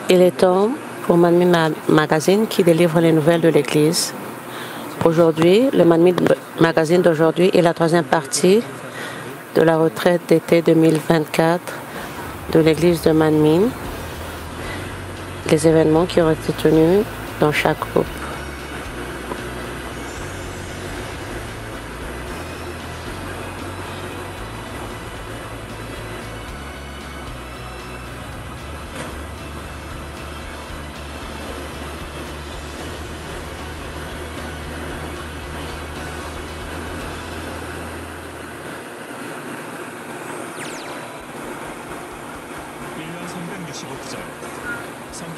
Il est temps pour Manmin Magazine qui délivre les nouvelles de l'Église. Aujourd'hui, le Manmin Magazine d'aujourd'hui est la troisième partie de la retraite d'été 2024 de l'Église de Manmin. Les événements qui ont été tenus dans chaque groupe.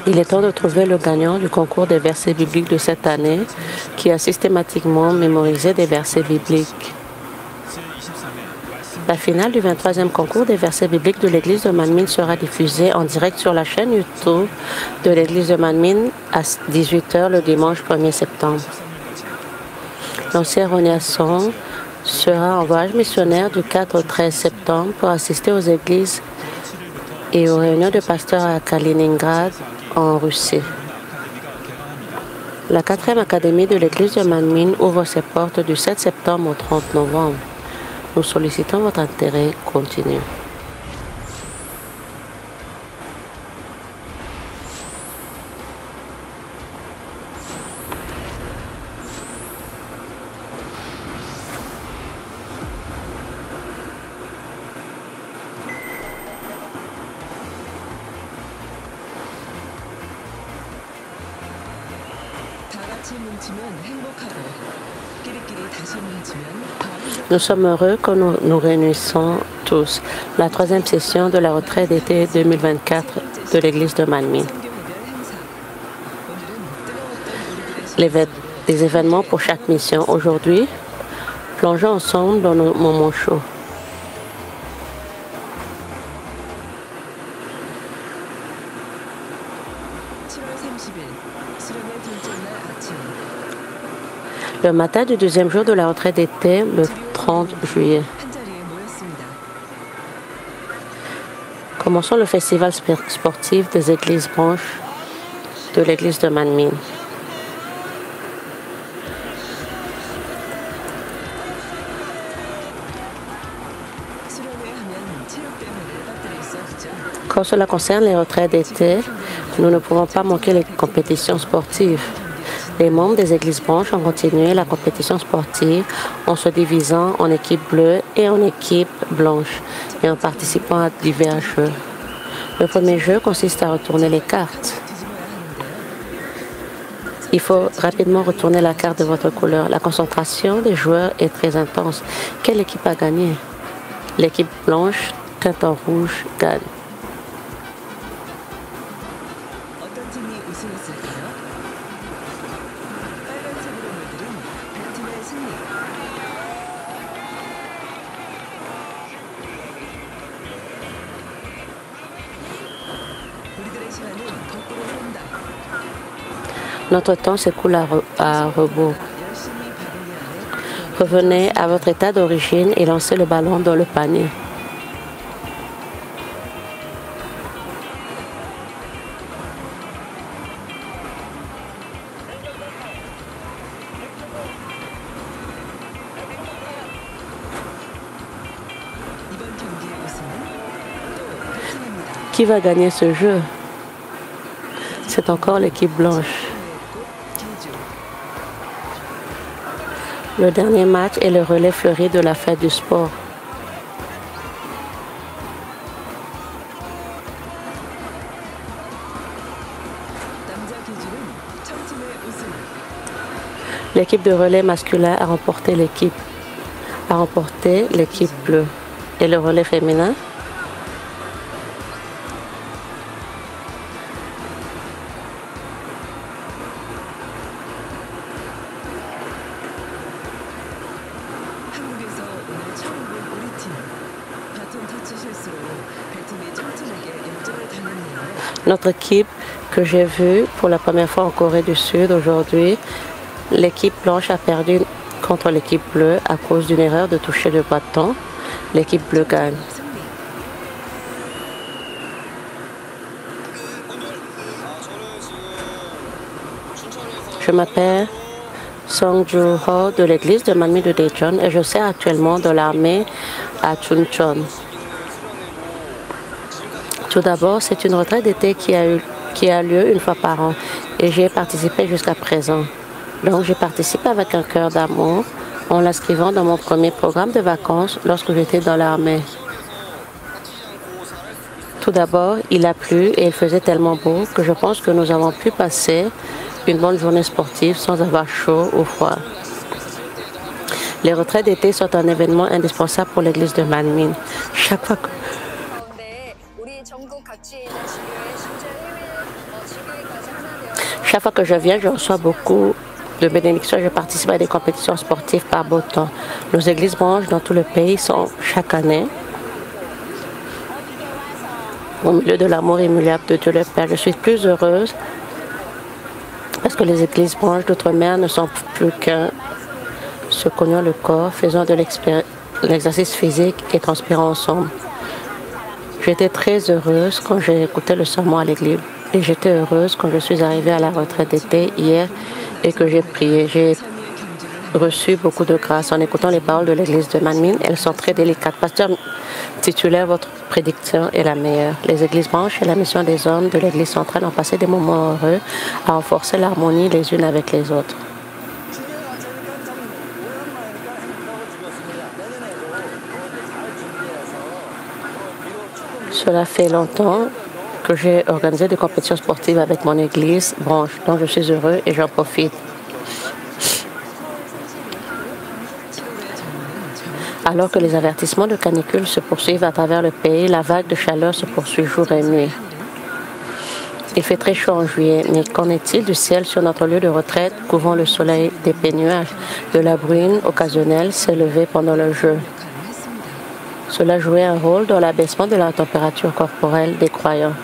Il est temps de trouver le gagnant du concours des versets bibliques de cette année qui a systématiquement mémorisé des versets bibliques. La finale du 23e concours des versets bibliques de l'Église de Manmin sera diffusée en direct sur la chaîne YouTube de l'Église de Manmin à 18h le dimanche 1er septembre. L'ancien Ronia Song sera en voyage missionnaire du 4 au 13 septembre pour assister aux églises et aux réunions de pasteurs à Kaliningrad, en Russie. La 4e académie de l'Église de Manmin ouvre ses portes du 7 septembre au 30 novembre. Nous sollicitons votre intérêt continu. Nous sommes heureux que nous nous réunissons tous. La troisième session de la retraite d'été 2024 de l'Église de Manmin. Les événements pour chaque mission. Aujourd'hui, plongeons ensemble dans nos moments chauds. Le matin du deuxième jour de la retraite d'été, le 30 juillet. Commençons le festival sportif des églises branches de l'église de Manmin. Quand cela concerne les retraites d'été, nous ne pouvons pas manquer les compétitions sportives. Les membres des églises branches ont continué la compétition sportive en se divisant en équipes bleues et en équipes blanches et en participant à divers jeux. Le premier jeu consiste à retourner les cartes. Il faut rapidement retourner la carte de votre couleur. La concentration des joueurs est très intense. Quelle équipe a gagné? L'équipe blanche, teinte en rouge, gagne. Notre temps s'écoule à rebours. Revenez à votre état d'origine et lancez le ballon dans le panier. Qui va gagner ce jeu? C'est encore l'équipe blanche. Le dernier match est le relais fleuri de la fête du sport. L'équipe de relais masculin a remporté l'équipe bleue. Et le relais féminin? Notre équipe que j'ai vue pour la première fois en Corée du Sud aujourd'hui, l'équipe blanche a perdu contre l'équipe bleue à cause d'une erreur de toucher le bâton. L'équipe bleue gagne. Je m'appelle Song Joo-ho de l'église de Manmin de Daejeon et je sers actuellement dans l'armée à Chuncheon. Tout d'abord, c'est une retraite d'été qui a lieu une fois par an et j'y ai participé jusqu'à présent. Donc, j'ai participé avec un cœur d'amour en l'inscrivant dans mon premier programme de vacances lorsque j'étais dans l'armée. Tout d'abord, il a plu et il faisait tellement beau que je pense que nous avons pu passer une bonne journée sportive sans avoir chaud ou froid. Les retraites d'été sont un événement indispensable pour l'église de Manmin. Chaque fois que je viens, je reçois beaucoup de bénédictions. Je participe à des compétitions sportives par beau temps. Nos églises branches dans tout le pays sont chaque année au milieu de l'amour immuable de Dieu le Père. Je suis plus heureuse parce que les églises branches d'outre-mer ne sont plus qu'un se cognant le corps, faisant de l'exercice physique et transpirant ensemble. J'étais très heureuse quand j'ai écouté le sermon à l'église et j'étais heureuse quand je suis arrivée à la retraite d'été hier et que j'ai prié. J'ai reçu beaucoup de grâce en écoutant les paroles de l'église de Manmin. Elles sont très délicates. Pasteur titulaire, votre prédiction est la meilleure. Les églises branches et la mission des hommes de l'église centrale ont passé des moments heureux à renforcer l'harmonie les unes avec les autres. Cela fait longtemps que j'ai organisé des compétitions sportives avec mon église branche, dont je suis heureux et j'en profite. Alors que les avertissements de canicule se poursuivent à travers le pays, la vague de chaleur se poursuit jour et nuit. Il fait très chaud en juillet, mais qu'en est-il du ciel sur notre lieu de retraite, couvrant le soleil d'épais nuages? De la bruine occasionnelle s'est levée pendant le jeu. Cela jouait un rôle dans l'abaissement de la température corporelle des croyants.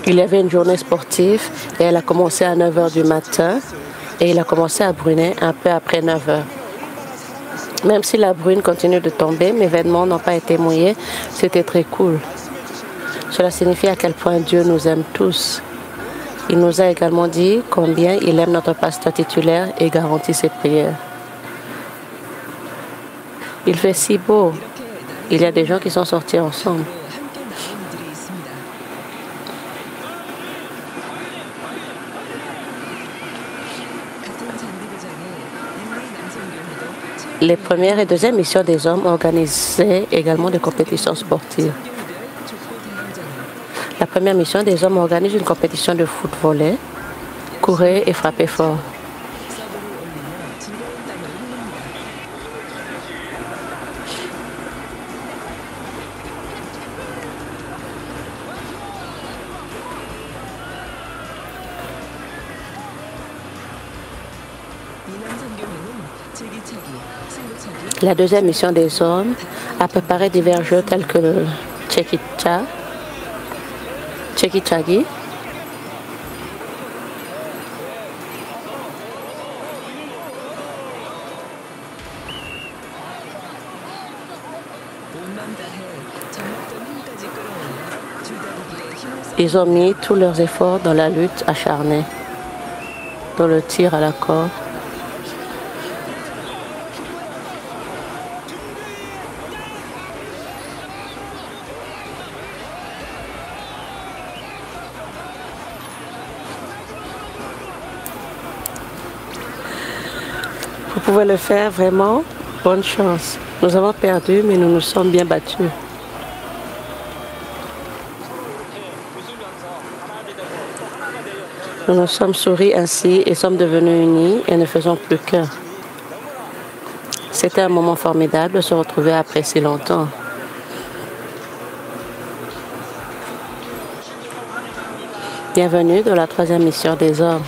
Il y avait une journée sportive et elle a commencé à 9 h du matin et il a commencé à bruiner un peu après 9 h. Même si la bruine continue de tomber, mes vêtements n'ont pas été mouillés, c'était très cool. Cela signifie à quel point Dieu nous aime tous. Il nous a également dit combien il aime notre pasteur titulaire et garantit ses prières. Il fait si beau. Il y a des gens qui sont sortis ensemble. Les premières et deuxièmes missions des hommes organisaient également des compétitions sportives. La première mission des hommes organise une compétition de foot-volley, courez et frappez fort. La deuxième mission des hommes a préparé divers jeux tels que le Chekichagi, ils ont mis tous leurs efforts dans la lutte acharnée, dans le tir à la corde. Vous pouvez le faire vraiment. Bonne chance. Nous avons perdu, mais nous nous sommes bien battus. Nous nous sommes souris ainsi et sommes devenus unis et ne faisons plus qu'un. C'était un moment formidable de se retrouver après si longtemps. Bienvenue dans la troisième mission des hommes.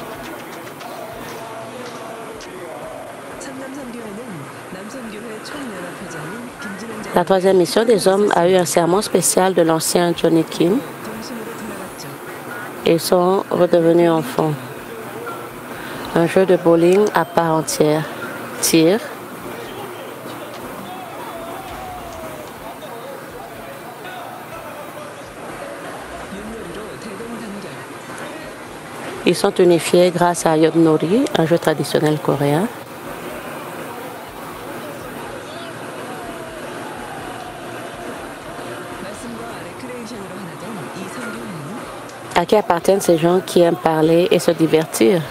La troisième mission des hommes a eu un serment spécial de l'ancien Johnny Kim. Ils sont redevenus enfants. Un jeu de bowling à part entière. Tir. Ils sont unifiés grâce à Yodnori, un jeu traditionnel coréen. À qui appartiennent ces gens qui aiment parler et se divertir?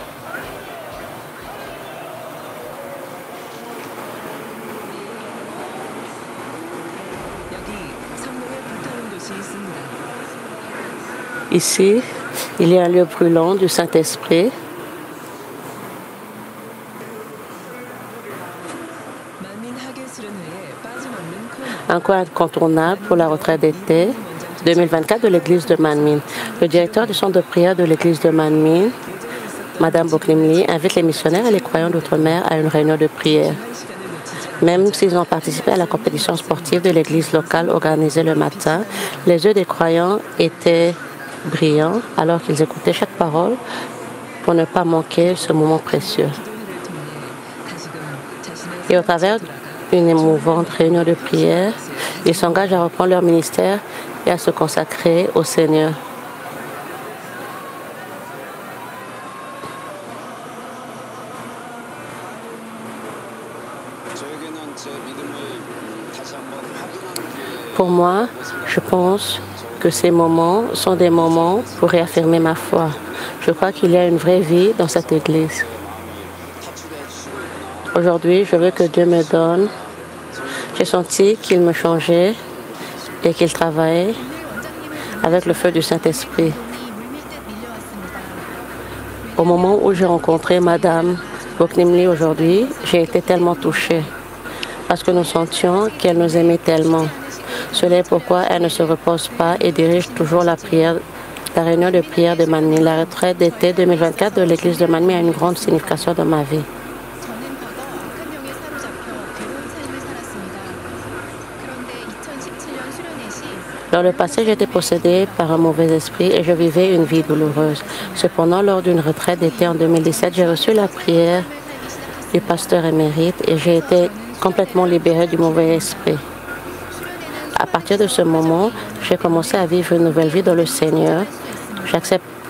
Ici, il y a un lieu brûlant du Saint-Esprit. Un coin incontournable pour la retraite d'été 2024 de l'église de Manmin. Le directeur du centre de prière de l'église de Manmin, Madame Boknim-Lee, invite les missionnaires et les croyants d'outre-mer à une réunion de prière. Même s'ils ont participé à la compétition sportive de l'église locale organisée le matin, les yeux des croyants étaient brillants alors qu'ils écoutaient chaque parole pour ne pas manquer ce moment précieux. Et au travers d'une émouvante réunion de prière, ils s'engagent à reprendre leur ministère et à se consacrer au Seigneur. Pour moi, je pense que ces moments sont des moments pour réaffirmer ma foi. Je crois qu'il y a une vraie vie dans cette Église. Aujourd'hui, je veux que Dieu me donne. J'ai senti qu'il me changeait et qu'il travaillait avec le feu du Saint-Esprit. Au moment où j'ai rencontré Madame Boknim-Lee aujourd'hui, j'ai été tellement touchée parce que nous sentions qu'elle nous aimait tellement. Cela est pourquoi elle ne se repose pas et dirige toujours la réunion de prière de Manmin. La retraite d'été 2024 de l'église de Manmin a une grande signification dans ma vie. Dans le passé, j'étais possédée par un mauvais esprit et je vivais une vie douloureuse. Cependant, lors d'une retraite d'été en 2017, j'ai reçu la prière du pasteur émérite et j'ai été complètement libérée du mauvais esprit. À partir de ce moment, j'ai commencé à vivre une nouvelle vie dans le Seigneur.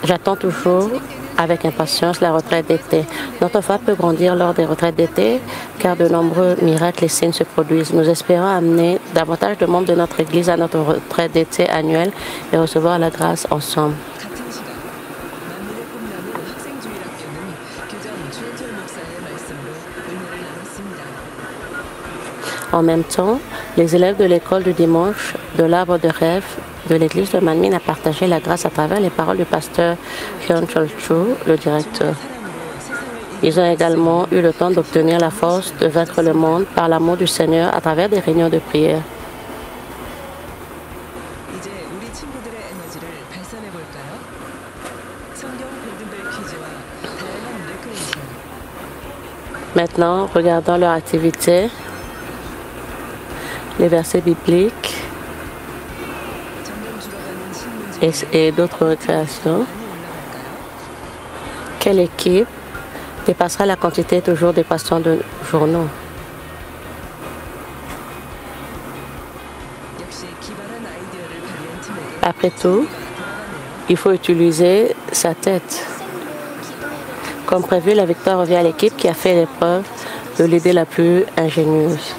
J'attends toujours avec impatience la retraite d'été. Notre foi peut grandir lors des retraites d'été car de nombreux miracles et signes se produisent. Nous espérons amener davantage de membres de notre Église à notre retraite d'été annuelle et recevoir la grâce ensemble. En même temps, les élèves de l'école du dimanche de l'arbre de rêve de l'église de Manmin a partagé la grâce à travers les paroles du pasteur Hyun Chol-Chu, le directeur. Ils ont également eu le temps d'obtenir la force de vaincre le monde par l'amour du Seigneur à travers des réunions de prière. Maintenant, regardons leur activité, les versets bibliques et d'autres récréations. Quelle équipe dépassera la quantité toujours des passants de journaux? Après tout, il faut utiliser sa tête. Comme prévu, la victoire revient à l'équipe qui a fait l'épreuve de l'idée la plus ingénieuse.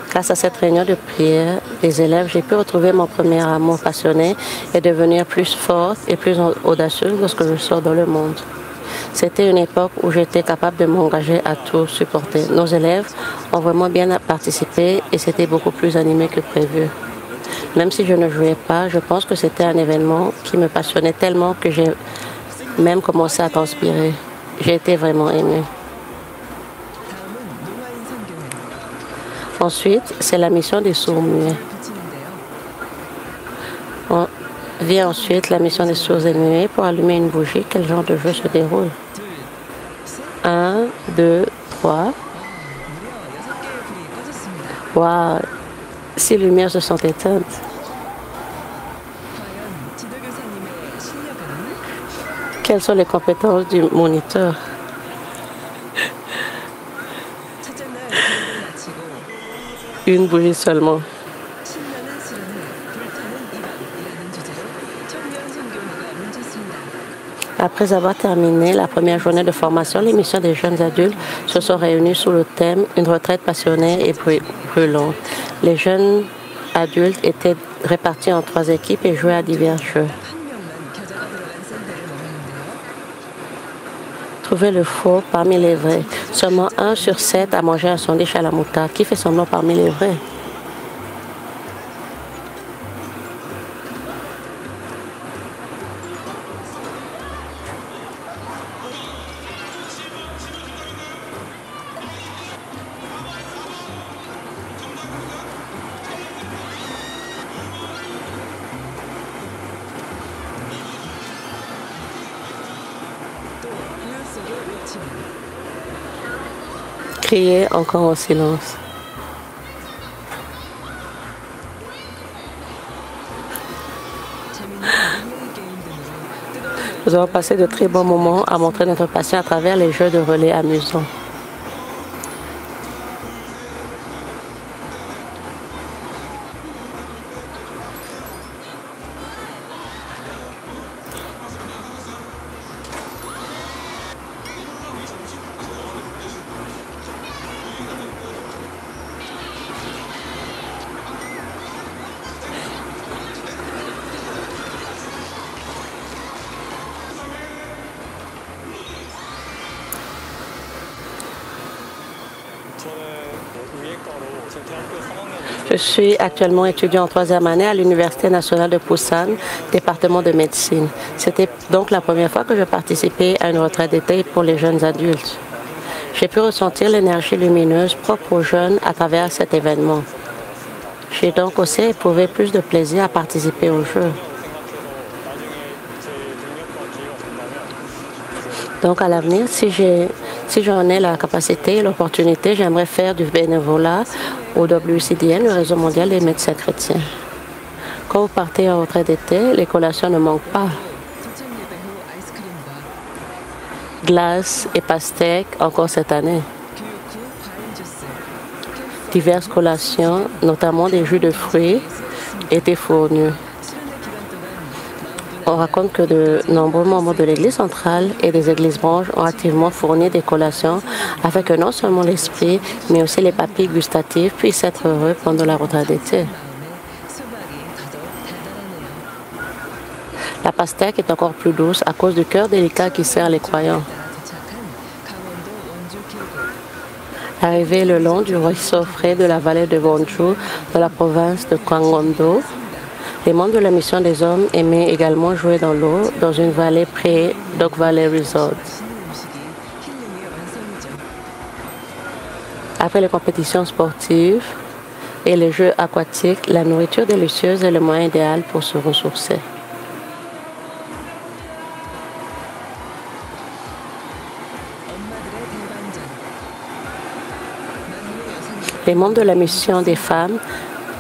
Grâce à cette réunion de prière des élèves, j'ai pu retrouver mon premier amour passionné et devenir plus forte et plus audacieuse lorsque je sors dans le monde. C'était une époque où j'étais capable de m'engager à tout supporter. Nos élèves ont vraiment bien participé et c'était beaucoup plus animé que prévu. Même si je ne jouais pas, je pense que c'était un événement qui me passionnait tellement que j'ai même commencé à transpirer. J'ai été vraiment émue. Ensuite, c'est la mission des sourds-muets. Vient ensuite la mission des sourds et muets pour allumer une bougie. Quel genre de jeu se déroule? 1, 2, 3. Waouh! 6 lumières se sont éteintes. Quelles sont les compétences du moniteur? Une bougie seulement. Après avoir terminé la première journée de formation, les missions des jeunes adultes se sont réunies sous le thème « Une retraite passionnée et brûlante ». Les jeunes adultes étaient répartis en 3 équipes et jouaient à divers jeux. Trouvez le faux parmi les vrais. Seulement 1 sur 7 a mangé un sandwich à la moutarde. Qui fait semblant parmi les vrais? Criez encore en silence. Nous avons passé de très bons moments à montrer notre passion à travers les jeux de relais amusants. Je suis actuellement étudiant en 3e année à l'Université nationale de Busan, département de médecine. C'était donc la première fois que je participais à une retraite d'été pour les jeunes adultes. J'ai pu ressentir l'énergie lumineuse propre aux jeunes à travers cet événement. J'ai donc aussi éprouvé plus de plaisir à participer au jeu. Donc à l'avenir, si j'en ai la capacité et l'opportunité, j'aimerais faire du bénévolat au WCDN, le Réseau mondial des médecins chrétiens. Quand vous partez en retraite d'été, les collations ne manquent pas. Glace et pastèques encore cette année. Diverses collations, notamment des jus de fruits, étaient fournies. On raconte que de nombreux membres de l'Église centrale et des églises branches ont activement fourni des collations afin que non seulement l'esprit, mais aussi les papilles gustatives puissent être heureux pendant la retraite d'été. La pastèque est encore plus douce à cause du cœur délicat qui sert les croyants. Arrivé le long du ruisseau frais de la vallée de Wonju, dans la province de Gangwon-do, les membres de la mission des hommes aimaient également jouer dans l'eau dans une vallée près d'Oak Valley Resort. Après les compétitions sportives et les jeux aquatiques, la nourriture délicieuse est le moyen idéal pour se ressourcer. Les membres de la mission des femmes,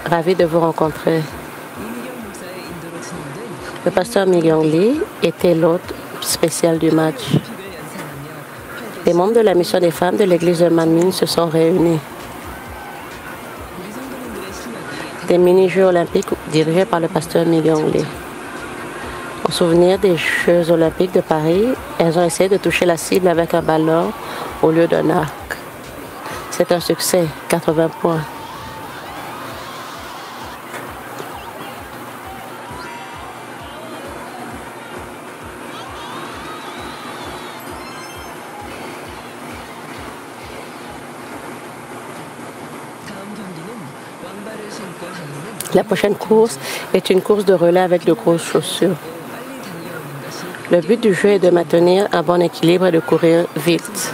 ravis de vous rencontrer. Le pasteur Mi-Young Lee était l'hôte spécial du match. Les membres de la mission des femmes de l'église de Manmin se sont réunis. Des mini-jeux olympiques dirigés par le pasteur Mi-Young Lee. En souvenir des Jeux olympiques de Paris, elles ont essayé de toucher la cible avec un ballon au lieu d'un arc. C'est un succès, 80 points. La prochaine course est une course de relais avec de grosses chaussures. Le but du jeu est de maintenir un bon équilibre et de courir vite.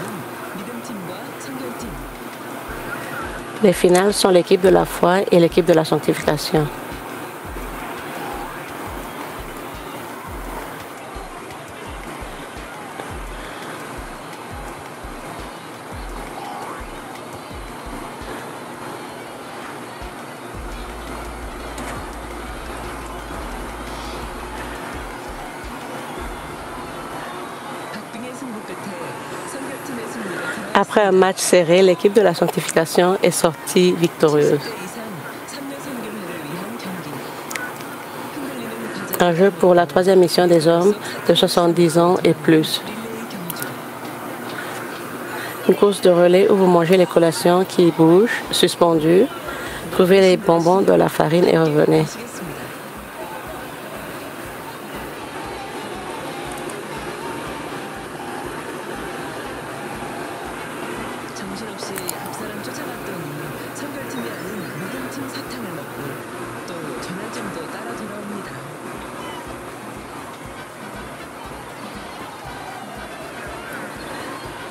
Les finales sont l'équipe de la foi et l'équipe de la sanctification. Après un match serré, l'équipe de la sanctification est sortie victorieuse. Un jeu pour la troisième mission des hommes de 70 ans et plus. Une course de relais où vous mangez les collations qui bougent, suspendues. Trouvez les bonbons de la farine et revenez.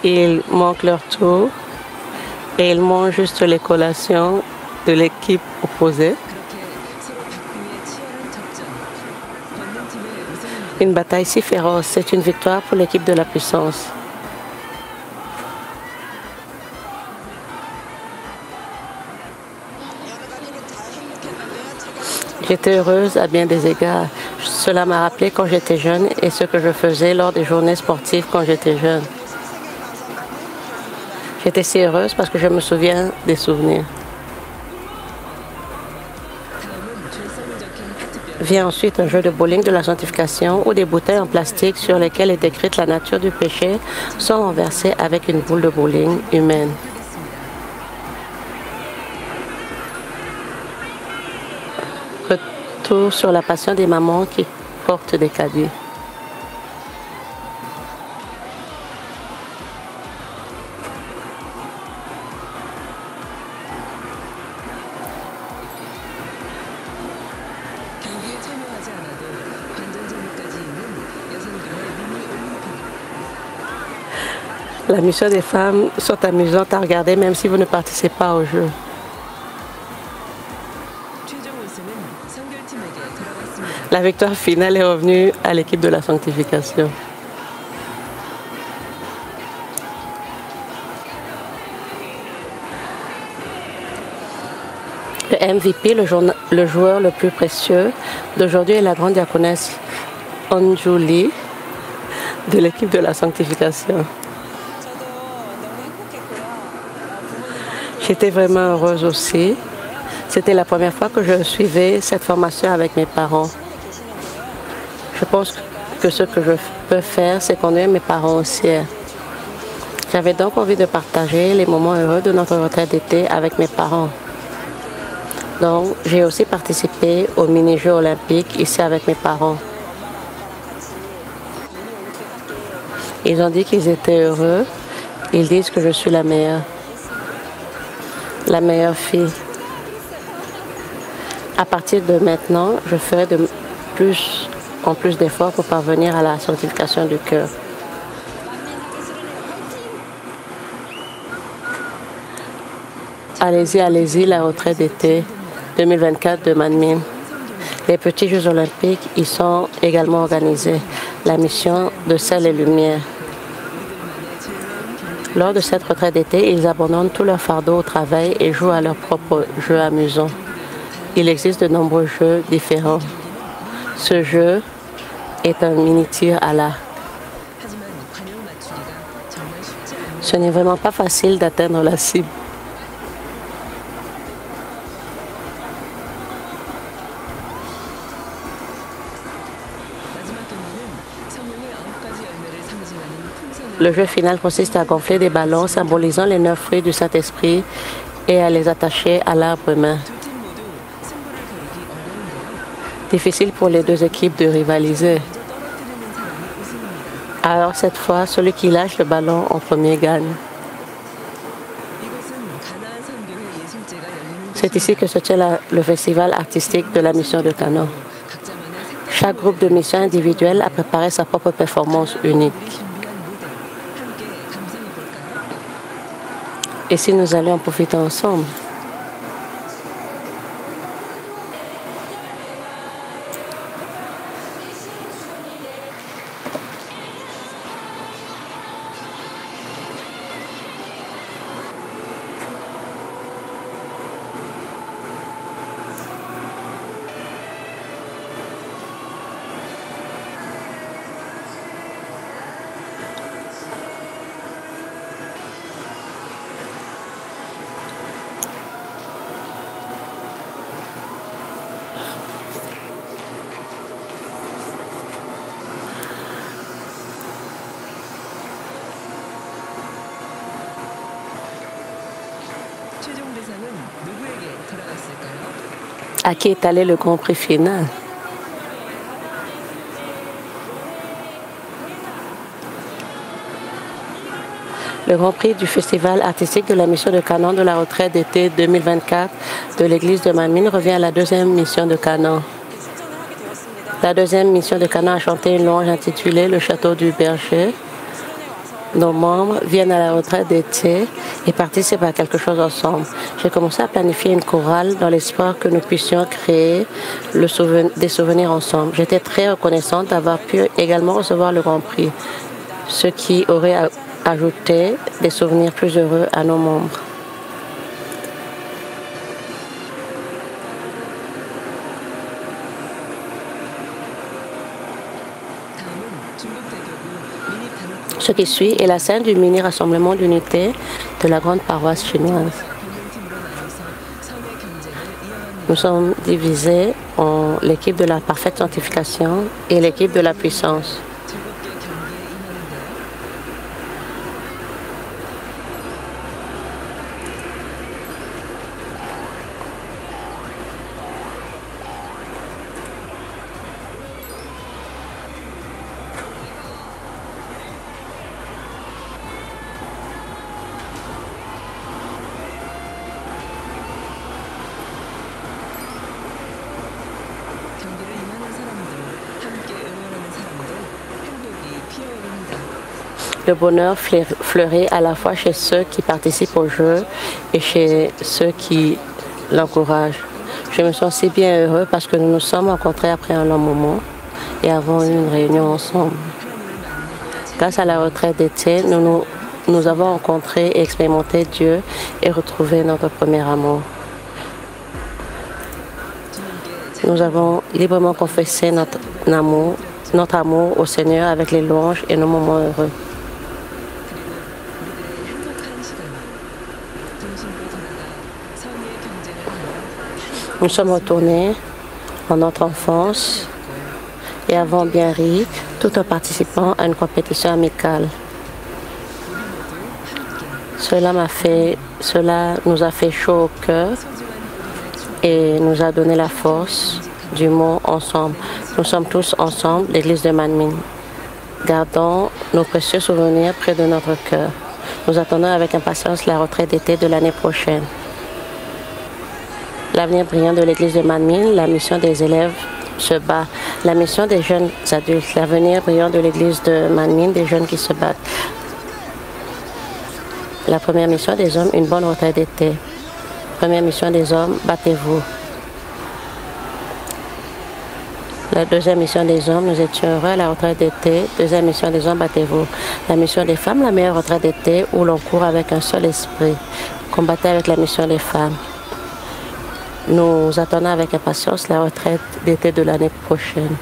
Ils manquent leur tour et ils mangent juste les collations de l'équipe opposée. Une bataille si féroce, c'est une victoire pour l'équipe de la puissance. J'étais heureuse à bien des égards. Cela m'a rappelé quand j'étais jeune et ce que je faisais lors des journées sportives quand j'étais jeune. J'étais si heureuse parce que je me souviens des souvenirs. Vient ensuite un jeu de bowling de la sanctification où des bouteilles en plastique sur lesquelles est écrite la nature du péché sont renversées avec une boule de bowling humaine. Retour sur la passion des mamans qui portent des caddies. La mission des femmes sont amusantes à regarder même si vous ne participez pas au jeu. La victoire finale est revenue à l'équipe de la sanctification. Le MVP, le joueur le plus précieux d'aujourd'hui est la grande diaconesse Anjuli de l'équipe de la sanctification. J'étais vraiment heureuse aussi. C'était la première fois que je suivais cette formation avec mes parents. Je pense que ce que je peux faire, c'est conduire mes parents au ciel. J'avais donc envie de partager les moments heureux de notre retraite d'été avec mes parents. Donc, j'ai aussi participé aux mini-jeux olympiques ici avec mes parents. Ils ont dit qu'ils étaient heureux. Ils disent que je suis la meilleure fille. À partir de maintenant, je ferai de plus en plus d'efforts pour parvenir à la sanctification du cœur. Allez-y, allez-y, la retraite d'été 2024 de Manmin. Les petits Jeux olympiques y sont également organisés. La mission de sel et lumière. Lors de cette retraite d'été, ils abandonnent tout leur fardeau au travail et jouent à leurs propres jeux amusants. Il existe de nombreux jeux différents. Ce jeu est un mini-tir à l'arc. Ce n'est vraiment pas facile d'atteindre la cible. Le jeu final consiste à gonfler des ballons symbolisant les 9 fruits du Saint-Esprit et à les attacher à l'arbre humain. Difficile pour les deux équipes de rivaliser. Alors cette fois, celui qui lâche le ballon en premier gagne. C'est ici que se tient le festival artistique de la mission de Canaan. Chaque groupe de missions individuelle a préparé sa propre performance unique. Et si nous allions en profiter ensemble? À qui est allé le Grand Prix final? Le Grand Prix du Festival artistique de la mission de Canaan de la retraite d'été 2024 de l'église de Manmin revient à la deuxième mission de Canaan. La deuxième mission de Canaan a chanté une louange intitulée « Le château du berger ». Nos membres viennent à la retraite d'été et participent à quelque chose ensemble. J'ai commencé à planifier une chorale dans l'espoir que nous puissions créer des souvenirs ensemble. J'étais très reconnaissante d'avoir pu également recevoir le Grand Prix, ce qui aurait ajouté des souvenirs plus heureux à nos membres. Ce qui suit est la scène du mini-rassemblement d'unité de la grande paroisse chinoise. Nous sommes divisés en l'équipe de la parfaite sanctification et l'équipe de la puissance. Le bonheur fleurit à la fois chez ceux qui participent au jeu et chez ceux qui l'encouragent. Je me sens si bien heureux parce que nous nous sommes rencontrés après un long moment et avons eu une réunion ensemble. Grâce à la retraite d'été, nous avons rencontré et expérimenté Dieu et retrouvé notre premier amour. Nous avons librement confessé notre amour au Seigneur avec les louanges et nos moments heureux. Nous sommes retournés en notre enfance et avons bien ri tout en participant à une compétition amicale. Cela nous a fait chaud au cœur et nous a donné la force du mot ensemble. Nous sommes tous ensemble, l'église de Manmin. Gardons nos précieux souvenirs près de notre cœur. Nous attendons avec impatience la retraite d'été de l'année prochaine. L'avenir brillant de l'église de Manmin, la mission des élèves se bat. La mission des jeunes adultes, l'avenir brillant de l'église de Manmin, des jeunes qui se battent. La première mission des hommes, une bonne retraite d'été. Première mission des hommes, battez-vous. La deuxième mission des hommes, nous étions heureux à la retraite d'été. Deuxième mission des hommes, battez-vous. La mission des femmes, la meilleure retraite d'été, où l'on court avec un seul esprit. Combattez avec la mission des femmes. Nous attendons avec impatience la retraite d'été de l'année prochaine.